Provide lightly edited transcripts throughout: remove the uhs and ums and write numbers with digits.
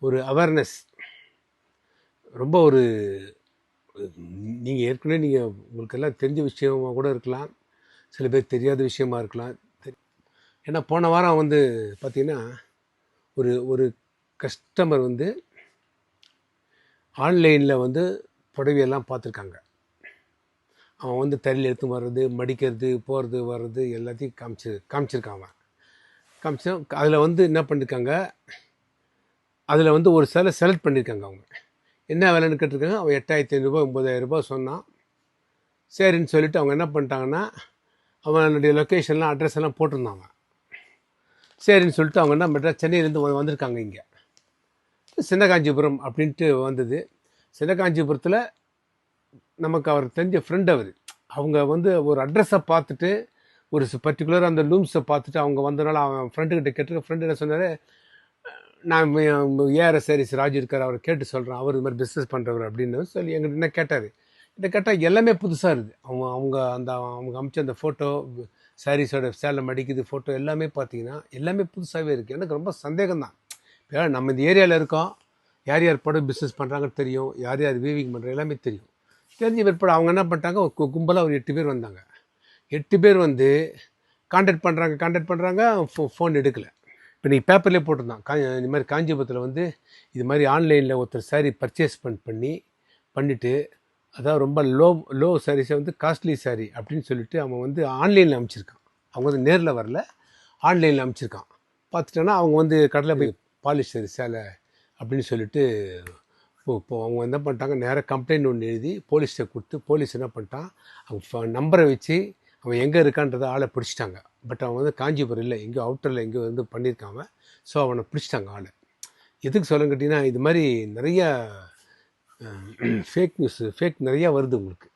ஒரு அவேர்னஸ் ரொம்ப ஒரு நீங்கள் ஏற்கனவே உங்களுக்கு எல்லாம் தெரிஞ்ச விஷயமாக கூட இருக்கலாம், சில பேர் தெரியாத விஷயமா இருக்கலாம். ஏன்னா போன வாரம் பார்த்திங்கன்னா ஒரு ஒரு கஸ்டமர் ஆன்லைனில் புடவையெல்லாம் பார்த்துருக்காங்க. அவன் தரையில் எடுத்து வர்றது, மடிக்கிறது, போகிறது, வர்றது எல்லாத்தையும் காமிச்சிருக்கான். அவன் அதில் என்ன பண்ணியிருக்காங்க, அதில் ஒரு சேலை செலக்ட் பண்ணியிருக்காங்க. அவங்க என்ன விலைன்னு கேட்டிருக்காங்க. அவன் 8500 9000 சொன்னான். சரின்னு சொல்லிவிட்டு அவங்க என்ன பண்ணிட்டாங்கன்னா, அவனுடைய லொக்கேஷன்லாம் அட்ரஸ் எல்லாம் போட்டிருந்தாங்க. சரின்னு சொல்லிட்டு அவங்க என்ன பண்ணுறா, சென்னையிலேருந்து வந்திருக்காங்க. இங்கே சின்ன காஞ்சிபுரம் அப்படின்ட்டு வந்தது. சின்ன காஞ்சிபுரத்தில் நமக்கு அவர் தெரிஞ்ச ஃப்ரெண்ட் அவங்க ஒரு அட்ரஸை பார்த்துட்டு ஒரு பர்டிகுலர் அந்த லூம்ஸை பார்த்துட்டு அவங்க வந்தனால அவன் ஃப்ரெண்டுக்கிட்ட கேட்டு, ஃப்ரெண்டு என்ன சொன்னார், நான் ஏஆர்எஸ் சாரீஸ் ராஜு இருக்கார், அவரை கேட்டு சொல்கிறேன், அவர் இது மாதிரி பிஸ்னஸ் பண்ணுறவர் அப்படின்னு சொல்லி எங்கிட்ட என்ன கேட்டார். இதை கேட்டால் எல்லாமே புதுசாக இருக்குது. அவங்க அமிச்ச அந்த ஃபோட்டோ, சாரீஸோட சேலை மடிக்குது ஃபோட்டோ எல்லாமே பார்த்தீங்கன்னா எல்லாமே புதுசாகவே இருக்குது. எனக்கு ரொம்ப சந்தேகம் தான். இப்போ நம்ம இந்த ஏரியாவில் இருக்கோம், யார் யார் படம் பிஸ்னஸ் பண்ணுறாங்கன்னு தெரியும், யார் யார் வீவிங் பண்ணுற எல்லாமே தெரியும். தெரிஞ்ச பிற்பாடு அவங்க என்ன பண்ணிட்டாங்க, கும்பலாக ஒரு 8 பேர் வந்தாங்க. 8 பேர் கான்டாக்ட் பண்ணுறாங்க, ஃபோன் எடுக்கலை. இப்போ நீங்கள் பேப்பர்லேயே போட்டிருந்தான், இந்த மாதிரி காஞ்சிபுரத்தில் இது மாதிரி ஆன்லைனில் ஒருத்தர் சாரீ பர்ச்சேஸ் பண்ணிவிட்டு அதாவது ரொம்ப லோ சாரீஸை காஸ்ட்லி சாரீ அப்படின்னு சொல்லிட்டு அவன் ஆன்லைனில் அனுப்பிச்சிருக்கான். அவங்க நேரில் வரல, ஆன்லைனில் அனுப்பிச்சிருக்கான். பார்த்துட்டோன்னா அவங்க கடையில் போய் பாலிஷ் சேலை அப்படின்னு சொல்லிட்டு இப்போ அவங்க என்ன பண்ணிட்டாங்க, நேராக கம்ப்ளைண்ட் ஒன்று எழுதி போலீஸ்கிட்ட கொடுத்து, போலீஸ் என்ன பண்ணிட்டான், அவங்க நம்பரை வச்சு அவன் எங்கே இருக்கான்றதை ஆளை பிடிச்சிட்டாங்க. பட் அவன் காஞ்சிபுரம் இல்லை, எங்கேயோ அவுட்டரில் எங்கேயோ பண்ணியிருக்காங்க. ஸோ அவனை பிடிச்சிட்டாங்க ஆளை. எதுக்கு சொல்ல கேட்டிங்கன்னா, இது மாதிரி நிறையா ஃபேக் நியூஸு நிறையா வருது. உங்களுக்கு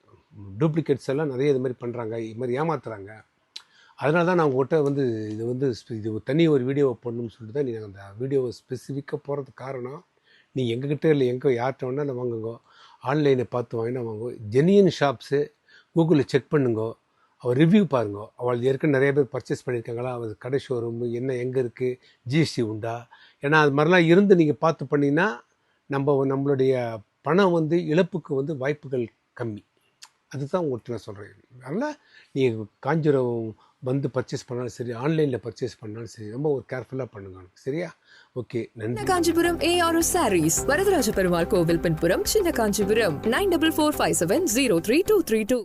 டூப்ளிகேட்ஸ் எல்லாம் நிறைய இது மாதிரி பண்ணுறாங்க, இது மாதிரி ஏமாத்துறாங்க. அதனால தான் நான் உங்கள்கிட்ட இது தனி ஒரு வீடியோவை போடணும்னு சொல்லிட்டு தான் நீங்கள் அந்த வீடியோவை ஸ்பெசிஃபிக்காக போகிறதுக்கு காரணம், நீங்கள் எங்ககிட்ட இல்லை யார்கிட்ட வேணாலும் வாங்குங்கோ, ஆன்லைனை பார்த்து வாங்கினா வாங்கோ, ஜெனியன் ஷாப்ஸு கூகுளில் செக் பண்ணுங்கோ, அவள் ரிவ்யூ பாருங்கோ. அவள் ஏற்கனவே நிறைய பேர் பர்ச்சேஸ் பண்ணியிருக்காங்களா, அவள் கடை ஷோரூம் என்ன எங்கே இருக்குது, ஜிஎஸ்டி உண்டா, ஏன்னா அது மாதிரிலாம் நீங்கள் பார்த்து பண்ணிங்கன்னா நம்மளுடைய பணம் இழப்புக்கு வாய்ப்புகள் கம்மி. அதுதான் உங்கள்கிட்ட நான் சொல்கிறேன். அதனால் நீங்கள் காஞ்சிபுரம் பர்ச்சேஸ் பண்ணாலும் சரி, ஆன்லைனில் பர்ச்சேஸ் பண்ணாலும் சரி, ரொம்ப ஒரு கேர்ஃபுல்லாக பண்ணுங்க. சரியா? ஓகே, நன்றி. காஞ்சிபுரம் ARS சாரீஸ், வரதராஜ பெருமாள் கோவில் பின்புறம், சின்ன காஞ்சிபுரம், 9445703232.